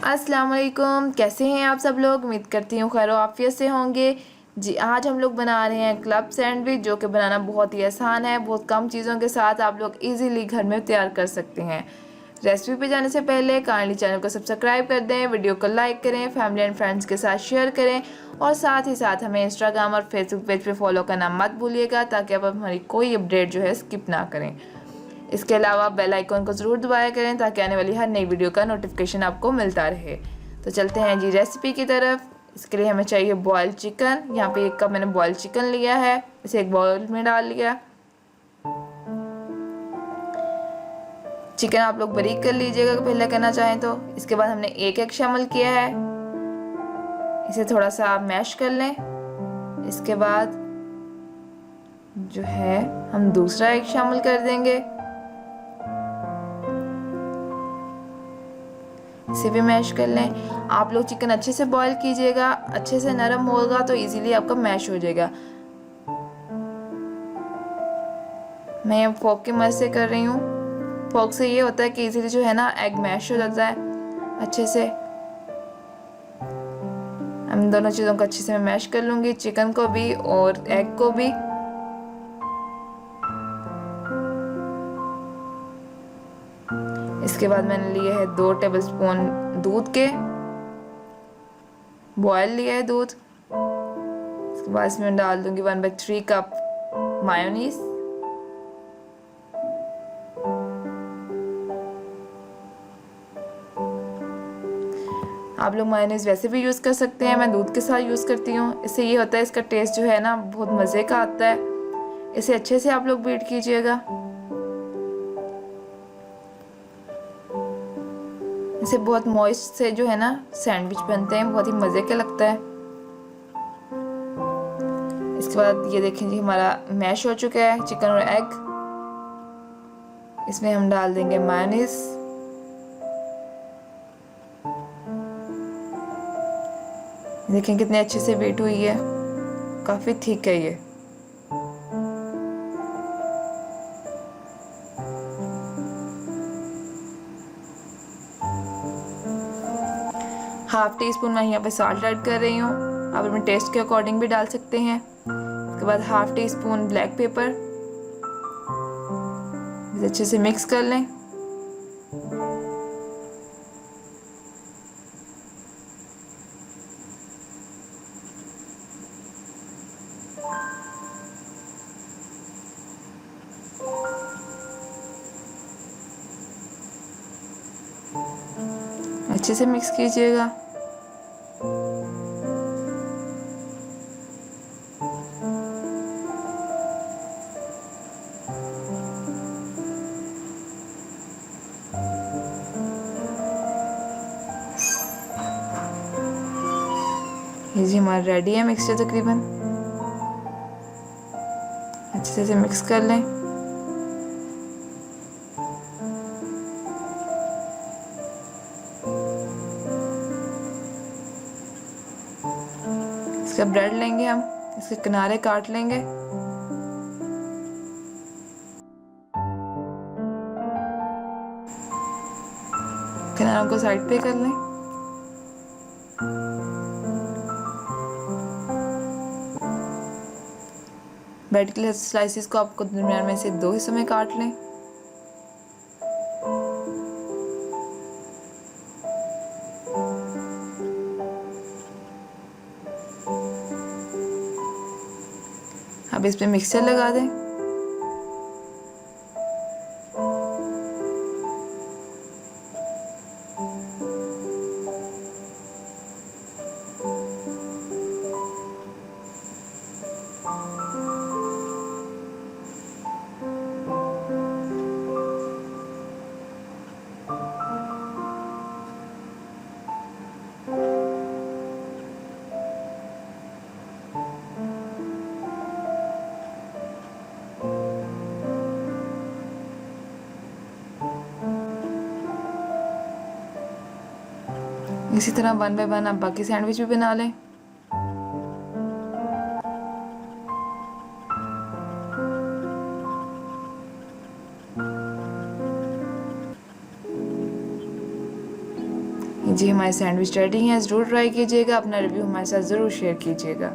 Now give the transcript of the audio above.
अस्सलाम वालेकुम। कैसे हैं आप सब लोग? उम्मीद करती हूँ खैर आफियत से होंगे। जी, आज हम लोग बना रहे हैं क्लब सैंडविच, जो कि बनाना बहुत ही आसान है। बहुत कम चीज़ों के साथ आप लोग इजीली घर में तैयार कर सकते हैं। रेसिपी पे जाने से पहले काइंडली चैनल को सब्सक्राइब कर दें, वीडियो को लाइक करें, फैमिली एंड फ्रेंड्स के साथ शेयर करें और साथ ही साथ हमें इंस्टाग्राम और फेसबुक पेज पे फॉलो करना मत भूलिएगा, ताकि आप हमारी कोई अपडेट जो है स्किप ना करें। इसके अलावा बेल आइकन को ज़रूर दबाया करें, ताकि आने वाली हर नई वीडियो का नोटिफिकेशन आपको मिलता रहे। तो चलते हैं जी रेसिपी की तरफ। इसके लिए हमें चाहिए बॉयल चिकन। यहाँ पे 1 कप मैंने बॉयल चिकन लिया है, इसे एक बाउल में डाल लिया। चिकन आप लोग बारीक कर लीजिएगा पहले करना चाहें तो। इसके बाद हमने एक एग शामिल किया है, इसे थोड़ा सा मैश कर लें। इसके बाद जो है हम दूसरा एग शामिल कर देंगे, इसे भी मैश कर लें। आप लोग चिकन अच्छे से बॉईल कीजिएगा, अच्छे से नरम होगा तो इजीली आपका मैश हो जाएगा। मैं अब फोक की मदद से कर रही हूँ। फोक से ये होता है कि इजीली जो है ना एग मैश हो जाता है अच्छे से। हम दोनों चीज़ों को अच्छे से मैं मैश कर लूँगी, चिकन को भी और एग को भी। इसके बाद मैंने लिए है 2 टेबलस्पून दूध के, बॉयल लिया है दूध। इसके बाद इसमें डाल दूंगी 1/3 कप मायोनीज। आप लोग मायोनीज वैसे भी यूज़ कर सकते हैं, मैं दूध के साथ यूज़ करती हूँ। इससे ये होता है इसका टेस्ट जो है ना बहुत मज़े का आता है। इसे अच्छे से आप लोग बीट कीजिएगा। इसे बहुत मॉइस्ट से जो है ना सैंडविच बनते हैं, बहुत ही मज़े के लगता है। इसके बाद ये देखें जी हमारा मैश हो चुका है चिकन और एग। इसमें हम डाल देंगे मायोनीज। देखें कितने अच्छे से बीट हुई है, काफ़ी थिक है ये। ½ टी स्पून मैं यहाँ पे साल्ट ऐड कर रही हूँ, आप अपने टेस्ट के अकॉर्डिंग भी डाल सकते हैं। उसके बाद ½ टी स्पून ब्लैक पेपर। इसे अच्छे से मिक्स कर लें। अच्छे से मिक्स कीजिएगा। ये जी हमारा रेडी है मिक्सचर तकरीबन। अच्छे से मिक्स कर लें। इसका ब्रेड लेंगे हम, इसके किनारे काट लेंगे। किनारों को साइड पे कर लें। ब्रेड के स्लाइसेस को आपको दरमियान में से 2 हिस्सों में काट लें। अब इस पे मिक्सचर लगा दें। इसी तरह 1 बाय 1 आप बाकी सैंडविच भी बना लें। जी हमारे सैंडविच रेडी हैं, ज़रूर ट्राई कीजिएगा, अपना रिव्यू हमारे साथ ज़रूर शेयर कीजिएगा।